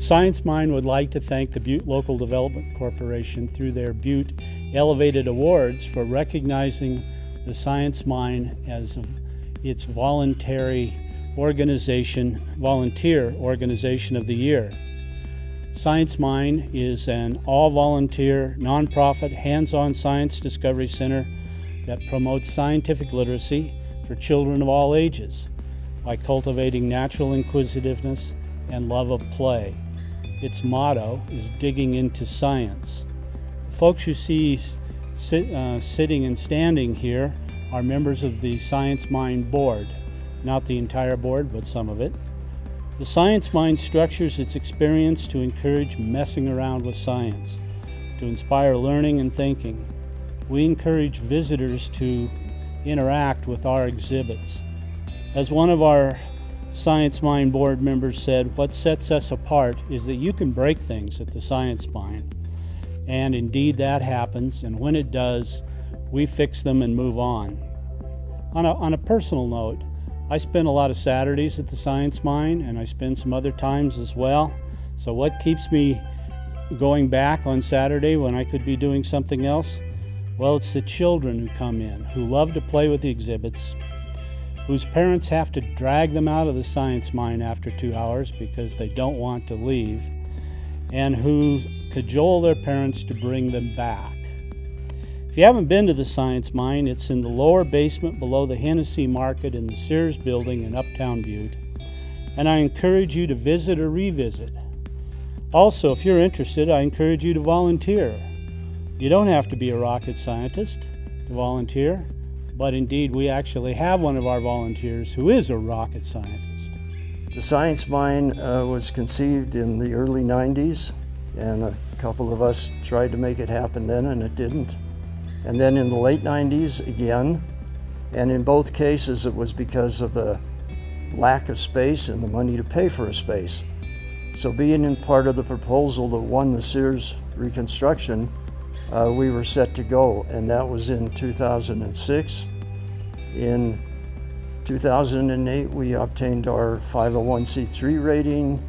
Science Mind would like to thank the Butte Local Development Corporation through their Butte.Elevated Awards for recognizing the Science Mind as its volunteer organization of the year. Science Mind is an all-volunteer, nonprofit, hands-on science discovery center that promotes scientific literacy for children of all ages by cultivating natural inquisitiveness and love of play. Its motto is digging into science. The folks you see sitting and standing here are members of the Science Mind board, not the entire board, but some of it. The Science Mind structures its experience to encourage messing around with science, to inspire learning and thinking. We encourage visitors to interact with our exhibits. As one of our Science Mind board members said, what sets us apart is that you can break things at the Science Mind. And indeed that happens, and when it does, we fix them and move on. On a personal note, I spend a lot of Saturdays at the Science Mind, and I spend some other times as well. So what keeps me going back on Saturday when I could be doing something else? Well, it's the children who come in, who love to play with the exhibits, whose parents have to drag them out of the Science Mind after 2 hours because they don't want to leave, and who cajole their parents to bring them back. If you haven't been to the Science Mind, it's in the lower basement below the Hennessy Market in the Sears building in Uptown Butte, and I encourage you to visit or revisit. Also, if you're interested, I encourage you to volunteer. You don't have to be a rocket scientist to volunteer, but indeed we actually have one of our volunteers who is a rocket scientist. The Science Mind was conceived in the early 90s, and a couple of us tried to make it happen then, and it didn't. And then in the late 90s again, and in both cases it was because of the lack of space and the money to pay for a space. So being in part of the proposal that won the Sears reconstruction, we were set to go, and that was in 2006. In 2008, we obtained our 501c3 rating,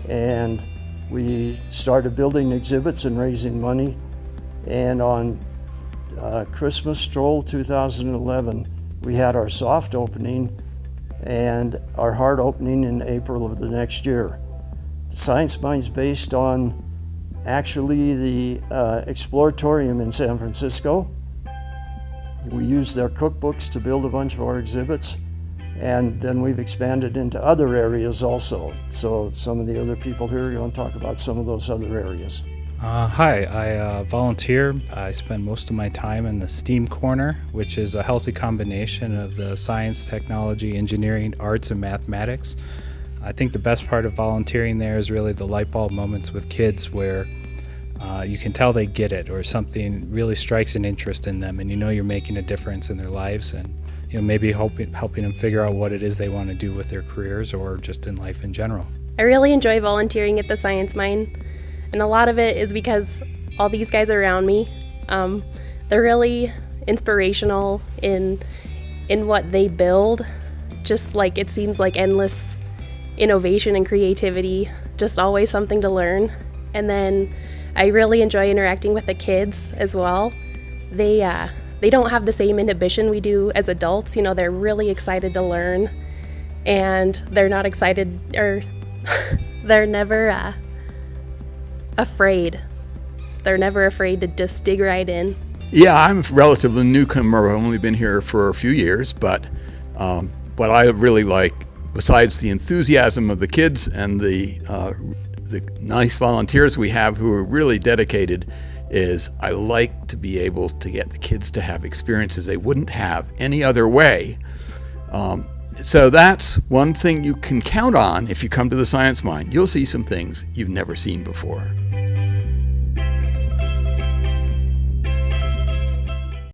and we started building exhibits and raising money. And on Christmas Stroll 2011, we had our soft opening and our hard opening in April of the next year. The Science Mind is based on actually the Exploratorium in San Francisco. We used their cookbooks to build a bunch of our exhibits, and then we've expanded into other areas also. So some of the other people here are going to talk about some of those other areas. Hi, I volunteer. I spend most of my time in the STEAM corner, which is a healthy combination of the science, technology, engineering, arts, and mathematics. I think the best part of volunteering there is really the light bulb moments with kids where you can tell they get it, or something really strikes an interest in them, and you know you're making a difference in their lives, and maybe helping them figure out what it is they want to do with their careers or just in life in general. I really enjoy volunteering at the Science Mind, and a lot of it is because all these guys around me, they're really inspirational in what they build. Just like it seems like endless innovation and creativity, just always something to learn. And then I really enjoy interacting with the kids as well. They don't have the same inhibition we do as adults. They're really excited to learn, and they're not excited, or they're never afraid. They're never afraid to just dig right in. Yeah, I'm a relatively newcomer. I've only been here for a few years, but what I really like, besides the enthusiasm of the kids and the nice volunteers we have who are really dedicated, is I like to be able to get the kids to have experiences they wouldn't have any other way. So that's one thing you can count on if you come to the Science Mind. You'll see some things you've never seen before.